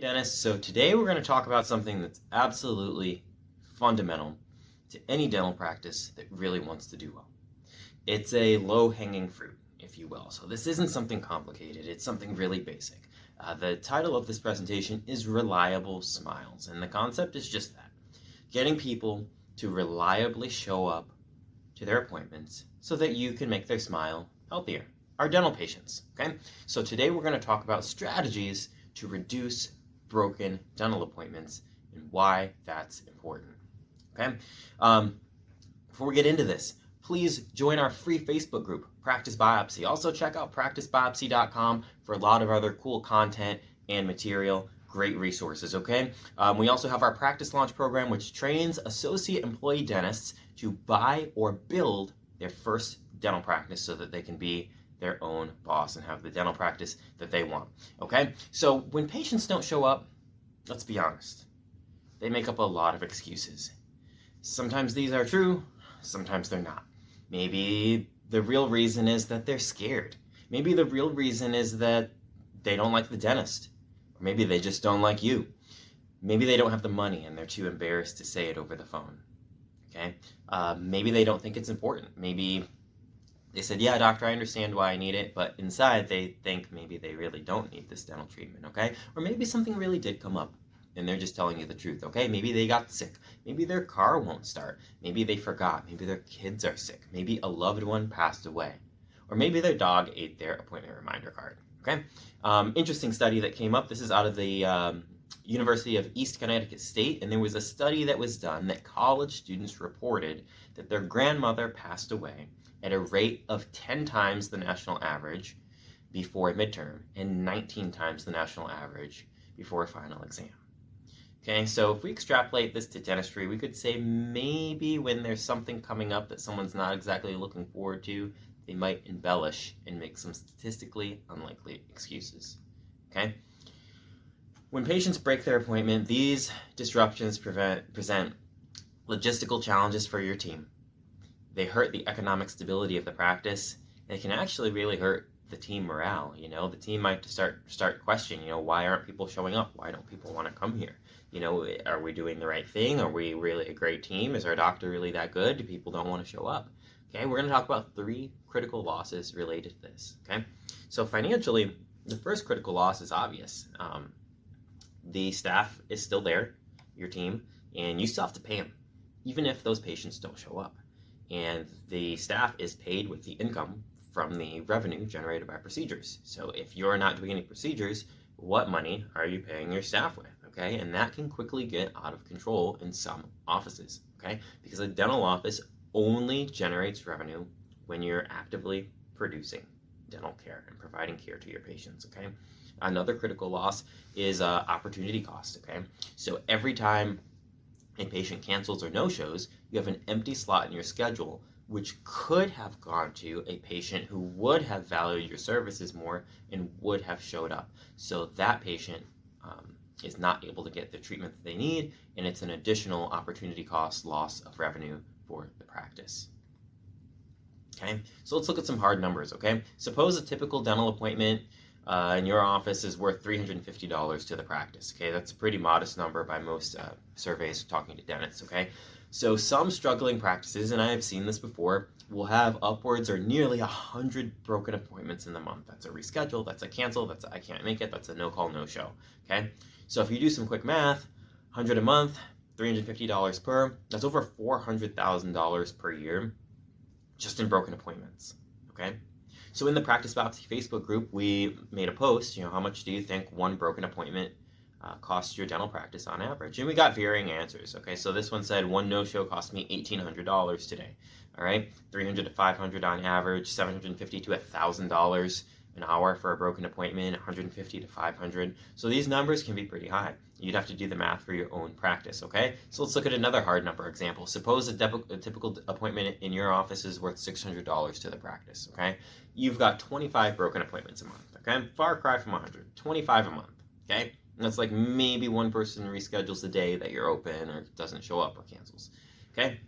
Dennis. So today we're going to talk about something that's absolutely fundamental to any dental practice that really wants to do well. It's a low-hanging fruit, if you will. So this isn't something complicated. It's something really basic. The title of this presentation is Reliable Smiles, and the concept is just that. Getting people to reliably show up to their appointments so that you can make their smile healthier. Our dental patients, okay? So today we're going to talk about strategies to reduce broken dental appointments and why that's important, okay? Before we get into this, please join our free Facebook group, Practice Biopsy. Also check out practicebiopsy.com for a lot of other cool content and material, great resources, okay? We also have our Practice Launch program, which trains associate employee dentists to buy or build their first dental practice so that they can be their own boss and have the dental practice that they want, okay? So when patients don't show up, let's be honest, they make up a lot of excuses. Sometimes these are true, sometimes they're not. Maybe the real reason is that they're scared. Maybe the real reason is that they don't like the dentist. Or maybe they just don't like you. Maybe they don't have the money and they're too embarrassed to say it over the phone, okay? Maybe they don't think it's important. Maybe they said, yeah, doctor, I understand why I need it, but inside they think maybe they really don't need this dental treatment, okay? Or maybe something really did come up and they're just telling you the truth, okay? Maybe they got sick. Maybe their car won't start. Maybe they forgot. Maybe their kids are sick. Maybe a loved one passed away. Or maybe their dog ate their appointment reminder card, okay? Interesting study that came up. This is out of the University of East Connecticut State, and there was a study that was done that college students reported that their grandmother passed away at a rate of 10 times the national average before a midterm and 19 times the national average before a final exam. Okay, so if we extrapolate this to dentistry, we could say maybe when there's something coming up that someone's not exactly looking forward to, they might embellish and make some statistically unlikely excuses. Okay? When patients break their appointment, these disruptions present logistical challenges for your team. They hurt the economic stability of the practice. They can actually really hurt the team morale. You know, the team might start questioning, why aren't people showing up? Why don't people want to come here? Are we doing the right thing? Are we really a great team? Is our doctor really that good? Do people don't want to show up? Okay, we're going to talk about 3 critical losses related to this. Okay, so financially, the first critical loss is obvious. The staff is still there, your team, and you still have to pay them, even if those patients don't show up. And the staff is paid with the income from the revenue generated by procedures. So if you're not doing any procedures, what money are you paying your staff with? Okay, and that can quickly get out of control in some offices, okay? Because a dental office only generates revenue when you're actively producing dental care and providing care to your patients, okay? Another critical loss is opportunity cost, okay? So every time a patient cancels or no-shows, you have an empty slot in your schedule which could have gone to a patient who would have valued your services more and would have showed up. So that patient is not able to get the treatment that they need, and it's an additional opportunity cost loss of revenue for the practice. Okay, so let's look at some hard numbers, okay? Suppose a typical dental appointment in your office is worth $350 to the practice, okay? That's a pretty modest number by most surveys talking to dentists, okay? So some struggling practices, and I have seen this before, will have upwards or nearly 100 broken appointments in the month. That's a reschedule, that's a cancel, that's a I can't make it, that's a no call, no show, okay? So if you do some quick math, 100 a month, $350 per, that's over $400,000 per year just in broken appointments, okay? So in the Practice Biopsy Facebook group, we made a post, how much do you think one broken appointment costs your dental practice on average? And we got varying answers, okay? So this one said one no-show cost me $1,800 today, all right? $300 to $500 on average, $750 to $1,000 an hour for a broken appointment, $150 to $500. So these numbers can be pretty high. You'd have to do the math for your own practice, okay? So let's look at another hard number example. Suppose a typical appointment in your office is worth $600 to the practice, okay? You've got 25 broken appointments a month, okay? Far cry from 100, 25 a month, okay? And that's like maybe one person reschedules the day that you're open or doesn't show up or cancels, okay?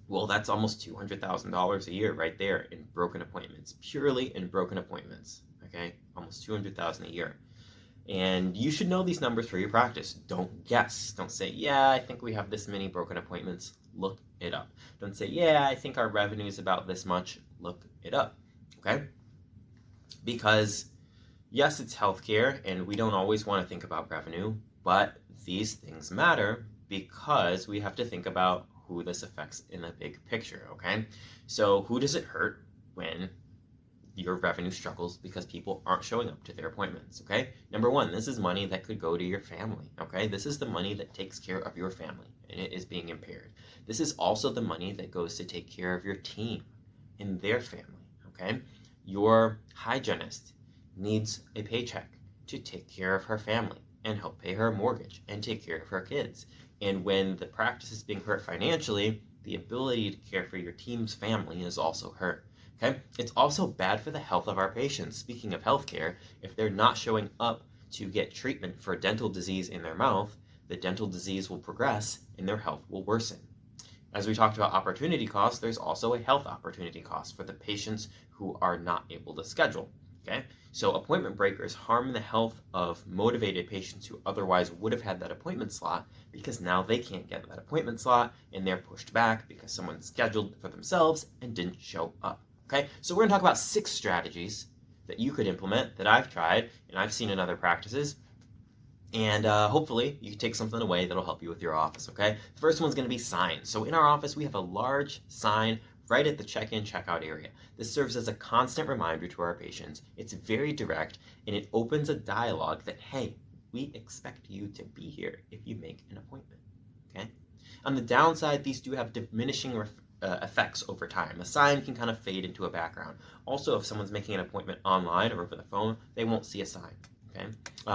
Well, that's almost $200,000 a year right there in broken appointments, purely in broken appointments, okay? Almost $200,000 a year. And you should know these numbers for your practice. Don't guess. Don't say, yeah, I think we have this many broken appointments. Look it up. Don't say, yeah, I think our revenue is about this much. Look it up. Okay? Because yes, it's healthcare, and we don't always want to think about revenue, but these things matter because we have to think about who this affects in the big picture, okay? So who does it hurt when your revenue struggles because people aren't showing up to their appointments, okay? Number one, this is money that could go to your family, okay? This is the money that takes care of your family, and it is being impaired. This is also the money that goes to take care of your team and their family, okay? Your hygienist needs a paycheck to take care of her family and help pay her mortgage and take care of her kids. And when the practice is being hurt financially, the ability to care for your team's family is also hurt. Okay? It's also bad for the health of our patients. Speaking of healthcare, if they're not showing up to get treatment for a dental disease in their mouth, the dental disease will progress and their health will worsen. As we talked about opportunity costs, there's also a health opportunity cost for the patients who are not able to schedule. Okay? So appointment breakers harm the health of motivated patients who otherwise would have had that appointment slot because now they can't get that appointment slot and they're pushed back because someone scheduled for themselves and didn't show up. Okay, so we're going to talk about 6 strategies that you could implement that I've tried and I've seen in other practices. And hopefully you can take something away that'll help you with your office, okay? The first one's going to be signs. So in our office, we have a large sign right at the check-in, check-out area. This serves as a constant reminder to our patients. It's very direct, and it opens a dialogue that, hey, we expect you to be here if you make an appointment, okay? On the downside, these do have diminishing effects over time. The sign can kind of fade into a background. Also, if someone's making an appointment online or over the phone, they won't see a sign. Okay.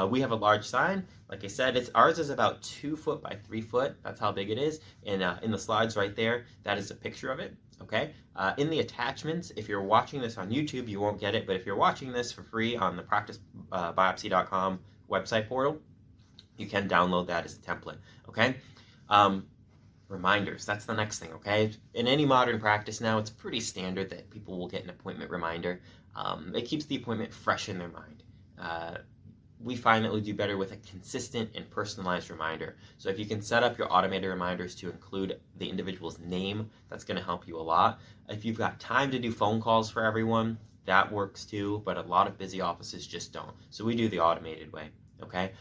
We have a large sign. Like I said, ours is about 2 foot by 3 foot. That's how big it is. And in the slides right there, that is a picture of it. Okay. In the attachments, if you're watching this on YouTube, you won't get it. But if you're watching this for free on the practicebiopsy.com website portal, you can download that as a template. Okay. Reminders, that's the next thing, okay? In any modern practice now, it's pretty standard that people will get an appointment reminder. It keeps the appointment fresh in their mind. We find that we do better with a consistent and personalized reminder. So if you can set up your automated reminders to include the individual's name, that's going to help you a lot. If you've got time to do phone calls for everyone, that works too, but a lot of busy offices just don't. So we do the automated way. Okay,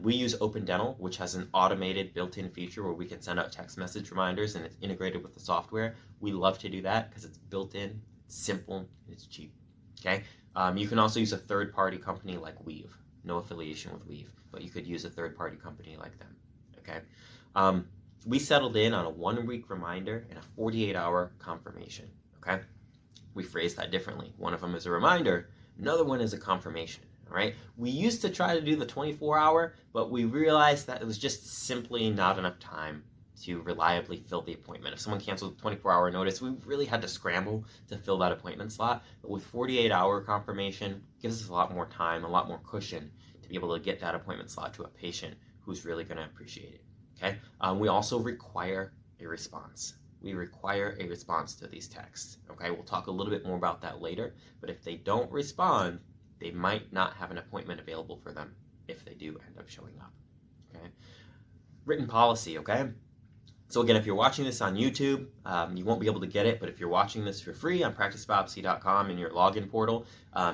we use Open Dental, which has an automated built-in feature where we can send out text message reminders and it's integrated with the software. We love to do that because it's built in, it's simple, and it's cheap. Okay, you can also use a third-party company like Weave. No affiliation with Weave, but you could use a third-party company like them. Okay, we settled in on a 1-week reminder and a 48-hour confirmation. Okay, we phrase that differently. One of them is a reminder, another one is a confirmation. Right? We used to try to do the 24-hour, but we realized that it was just simply not enough time to reliably fill the appointment. If someone canceled the 24-hour notice, we really had to scramble to fill that appointment slot. But with 48-hour confirmation, it gives us a lot more time, a lot more cushion to be able to get that appointment slot to a patient who's really going to appreciate it. Okay? We also require a response. We require a response to these texts. Okay? We'll talk a little bit more about that later, but if they don't respond, they might not have an appointment available for them if they do end up showing up. Okay, written policy. Okay, so again, if you're watching this on YouTube, you won't be able to get it, but if you're watching this for free on practicebiopsy.com in your login portal,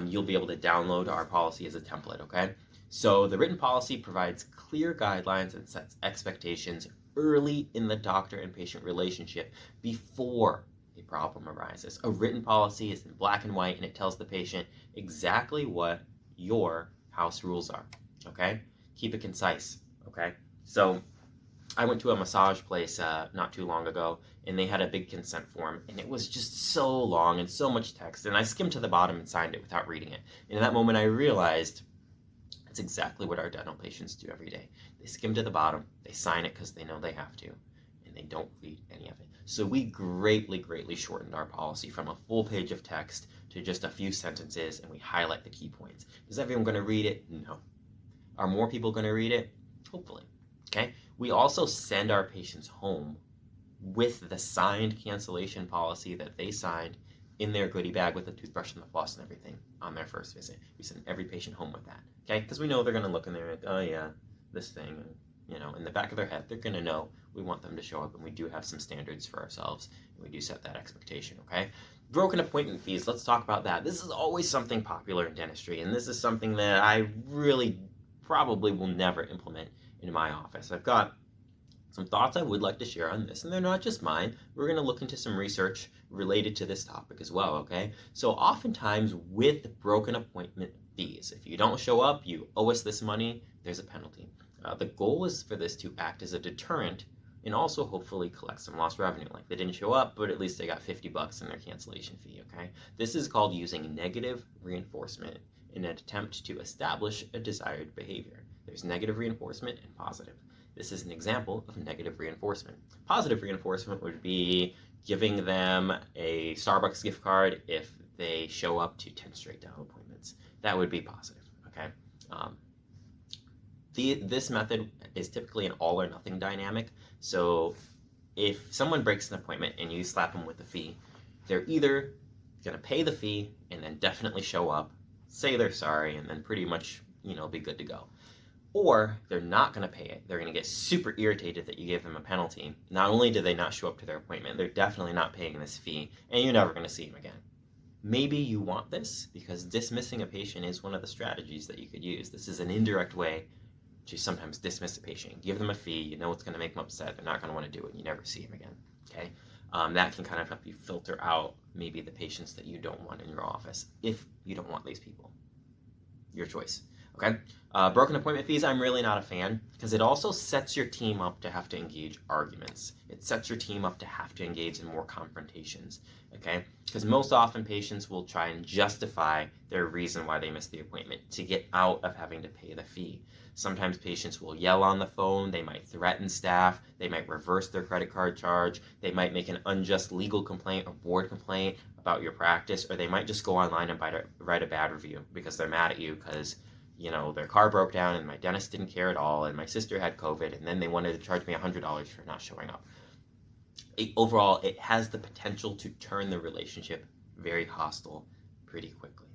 you'll be able to download our policy as a template. Okay, so the written policy provides clear guidelines and sets expectations early in the doctor and patient relationship before a problem arises. A written policy is in black and white and it tells the patient exactly what your house rules are. Okay? Keep it concise. Okay? So I went to a massage place not too long ago and they had a big consent form and it was just so long and so much text and I skimmed to the bottom and signed it without reading it. And in that moment I realized it's exactly what our dental patients do every day. They skim to the bottom, they sign it because they know they have to, and they don't read any of it. So we greatly shortened our policy from a full page of text to just a few sentences, and we highlight the key points. Is everyone going to read it? No. Are more people going to read it? Hopefully. Okay. We also send our patients home with the signed cancellation policy that they signed in their goodie bag with a toothbrush and the floss and everything on their first visit. We send every patient home with that, okay? Because we know they're going to look and they're like, oh yeah, this thing, and, in the back of their head, they're going to know we want them to show up, and we do have some standards for ourselves, and we do set that expectation, okay? Broken appointment fees, let's talk about that. This is always something popular in dentistry, and this is something that I really probably will never implement in my office. I've got some thoughts I would like to share on this, and they're not just mine. We're going to look into some research related to this topic as well, okay? So oftentimes with broken appointment fees, if you don't show up, you owe us this money, there's a penalty. The goal is for this to act as a deterrent and also hopefully collect some lost revenue. Like they didn't show up, but at least they got $50 in their cancellation fee, okay? This is called using negative reinforcement in an attempt to establish a desired behavior. There's negative reinforcement and positive. This is an example of negative reinforcement. Positive reinforcement would be giving them a Starbucks gift card if they show up to 10 straight dental appointments. That would be positive, okay? This method is typically an all or nothing dynamic. So if someone breaks an appointment and you slap them with a fee, they're either going to pay the fee and then definitely show up, say they're sorry, and then pretty much, be good to go. Or they're not going to pay it. They're going to get super irritated that you gave them a penalty. Not only did they not show up to their appointment, they're definitely not paying this fee, and you're never going to see them again. Maybe you want this because dismissing a patient is one of the strategies that you could use. This is an indirect way to sometimes dismiss a patient. Give them a fee, you know it's going to make them upset, they're not going to want to do it, and you never see them again, okay? That can kind of help you filter out maybe the patients that you don't want in your office, if you don't want these people. Your choice, okay? Broken appointment fees, I'm really not a fan, because it also sets your team up to have to engage arguments. It sets your team up to have to engage in more confrontations, okay? Because most often patients will try and justify their reason why they missed the appointment to get out of having to pay the fee. Sometimes patients will yell on the phone, they might threaten staff, they might reverse their credit card charge, they might make an unjust legal complaint or board complaint about your practice, or they might just go online and write a bad review because they're mad at you because, their car broke down and my dentist didn't care at all and my sister had COVID and then they wanted to charge me $100 for not showing up. Overall, it has the potential to turn the relationship very hostile pretty quickly.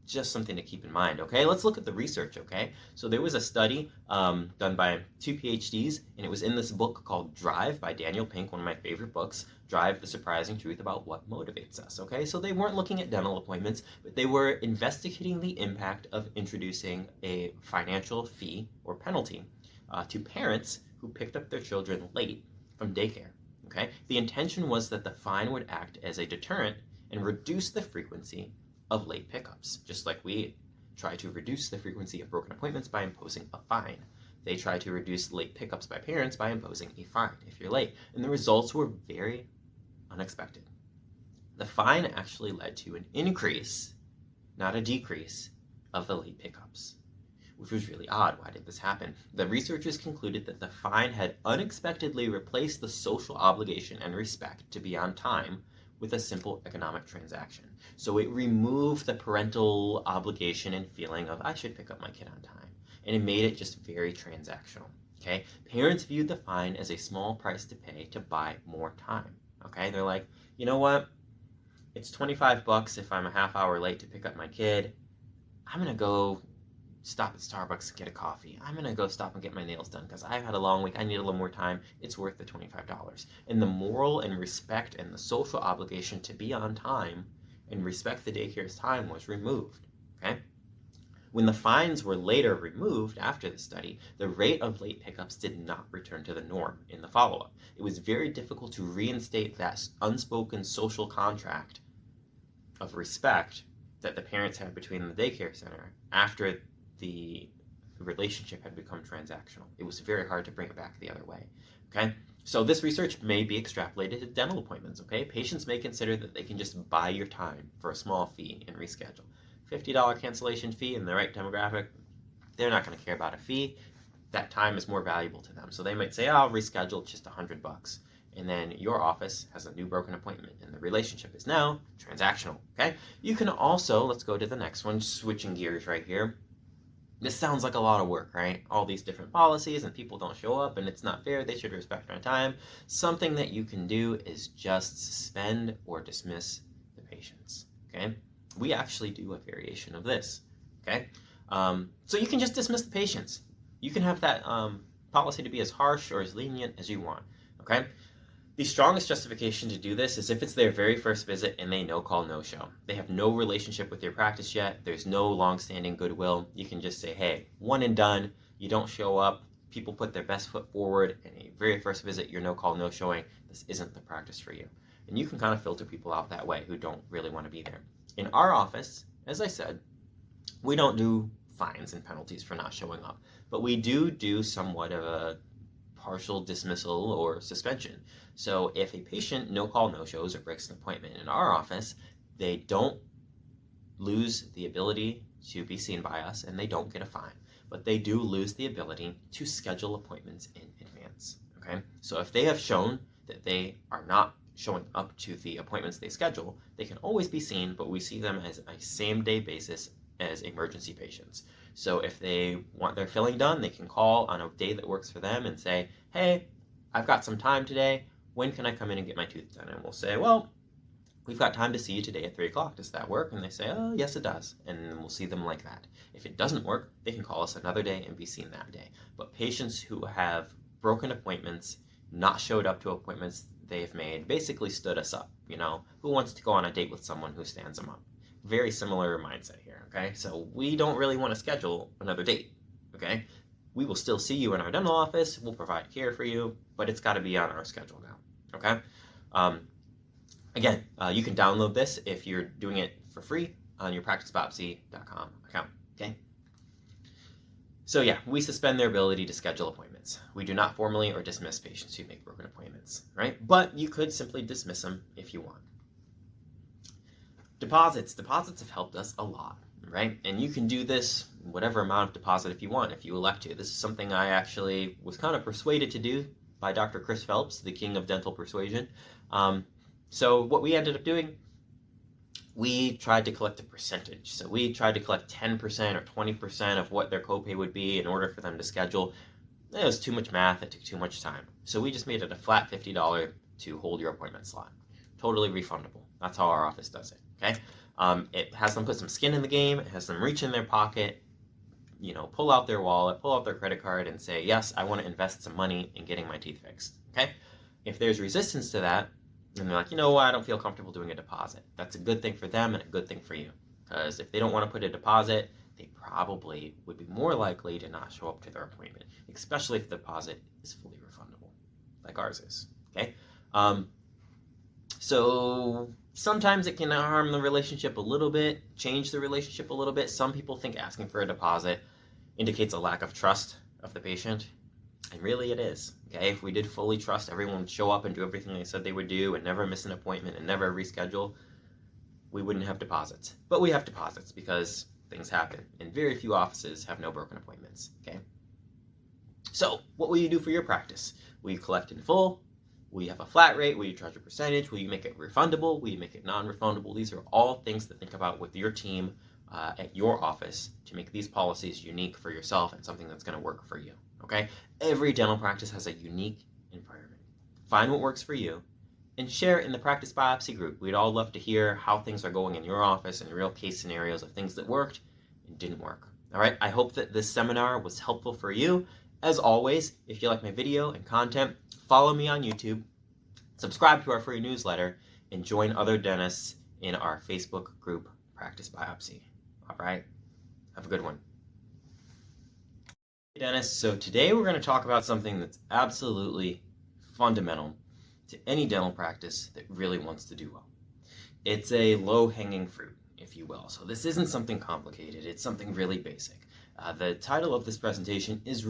Just something to keep in mind, okay? Let's look at the research, okay? So there was a study done by 2 PhDs, and it was in this book called Drive by Daniel Pink, one of my favorite books, Drive, The Surprising Truth About What Motivates Us, okay? So they weren't looking at dental appointments, but they were investigating the impact of introducing a financial fee or penalty to parents who picked up their children late from daycare, okay? The intention was that the fine would act as a deterrent and reduce the frequency of late pickups, just like we try to reduce the frequency of broken appointments by imposing a fine. They try to reduce late pickups by parents by imposing a fine if you're late, and the results were very unexpected. The fine actually led to an increase, not a decrease, of the late pickups, which was really odd. Why did this happen? The researchers concluded that the fine had unexpectedly replaced the social obligation and respect to be on time with a simple economic transaction. So it removed the parental obligation and feeling of, I should pick up my kid on time. And it made it just very transactional, okay? Parents viewed the fine as a small price to pay to buy more time, okay? They're like, you know what? It's $25 if I'm a half hour late to pick up my kid. I'm gonna go stop at Starbucks and get a coffee. I'm gonna go stop and get my nails done because I've had a long week. I need a little more time. It's worth the $25. And the moral and respect and the social obligation to be on time and respect the daycare's time was removed, okay? When the fines were later removed after the study, the rate of late pickups did not return to the norm in the follow-up. It was very difficult to reinstate that unspoken social contract of respect that the parents had between the daycare center after the relationship had become transactional. It was very hard to bring it back the other way, okay? So this research may be extrapolated to dental appointments, okay? Patients may consider that they can just buy your time for a small fee and reschedule. $50 cancellation fee in the right demographic, they're not gonna care about a fee. That time is more valuable to them. So they might say, oh, I'll reschedule just $100. And then your office has a new broken appointment and the relationship is now transactional, okay? You can also, let's go to the next one, switching gears right here. This sounds like a lot of work, right? All these different policies and people don't show up and it's not fair, they should respect our time. Something that you can do is just suspend or dismiss the patients, okay? We actually do a variation of this, okay? So you can just dismiss the patients. You can have that policy to be as harsh or as lenient as you want, okay? The strongest justification to do this is if it's their very first visit and they no-call, no-show. They have no relationship with your practice yet. There's no long-standing goodwill. You can just say, hey, one and done. You don't show up. People put their best foot forward. And a very first visit, you're no-call, no-showing. This isn't the practice for you. And you can kind of filter people out that way who don't really want to be there. In our office, as I said, we don't do fines and penalties for not showing up. But we do somewhat of a partial dismissal or suspension. So if a patient no-call, no-shows or breaks an appointment in our office, they don't lose the ability to be seen by us and they don't get a fine, but they do lose the ability to schedule appointments in advance, okay? So if they have shown that they are not showing up to the appointments they schedule, they can always be seen, but we see them as a same-day basis as emergency patients. So if they want their filling done, they can call on a day that works for them and say, hey, I've got some time today. When can I come in and get my tooth done? And we'll say, well, we've got time to see you today at 3 o'clock. Does that work? And they say, oh, yes, it does. And then we'll see them like that. If it doesn't work, they can call us another day and be seen that day. But patients who have broken appointments, not showed up to appointments they've made, basically stood us up, you know? Who wants to go on a date with someone who stands them up? Very similar mindset here, okay? So we don't really want to schedule another date, okay? We will still see you in our dental office. We'll provide care for you, but it's got to be on our schedule now, okay? Again, you can download this if you're doing it for free on your practicebiopsy.com account, okay? So yeah, we suspend their ability to schedule appointments. We do not formally or dismiss patients who make broken appointments, right? But you could simply dismiss them if you want. Deposits have helped us a lot, right? And you can do this, whatever amount of deposit if you want, if you elect to. This is something I actually was kind of persuaded to do by Dr. Chris Phelps, the king of dental persuasion. So what we ended up doing, we tried to collect a percentage. So we tried to collect 10% or 20% of what their copay would be in order for them to schedule. It was too much math, it took too much time. So we just made it a flat $50 to hold your appointment slot. Totally refundable. That's how our office does it, okay? It has them put some skin in the game, it has them reach in their pocket, you know, pull out their wallet, pull out their credit card and say, yes, I want to invest some money in getting my teeth fixed, okay? If there's resistance to that, and they're like, you know what, I don't feel comfortable doing a deposit. That's a good thing for them and a good thing for you. Because if they don't want to put a deposit, they probably would be more likely to not show up to their appointment, especially if the deposit is fully refundable, like ours is, okay? So sometimes it can harm the relationship a little bit, change the relationship a little bit. Some people think asking for a deposit indicates a lack of trust of the patient. And really it is, okay? If we did fully trust everyone would show up and do everything they said they would do and never miss an appointment and never reschedule, we wouldn't have deposits. But we have deposits because things happen. And very few offices have no broken appointments, okay? So what will you do for your practice? Will you collect in full? Will you have a flat rate? Will you charge a percentage? Will you make it refundable? Will you make it non-refundable? These are all things to think about with your team at your office to make these policies unique for yourself and something that's going to work for you. Okay? Every dental practice has a unique environment. Find what works for you and share it in the Practice Biopsy group. We'd all love to hear how things are going in your office and real case scenarios of things that worked and didn't work. All right? I hope that this seminar was helpful for you. As always, if you like my video and content, follow me on YouTube, subscribe to our free newsletter, and join other dentists in our Facebook group, Practice Biopsy. All right? Have a good one. Hey, dentists. So today we're going to talk about something that's absolutely fundamental to any dental practice that really wants to do well. It's a low-hanging fruit, if you will. So this isn't something complicated. It's something really basic. The title of this presentation is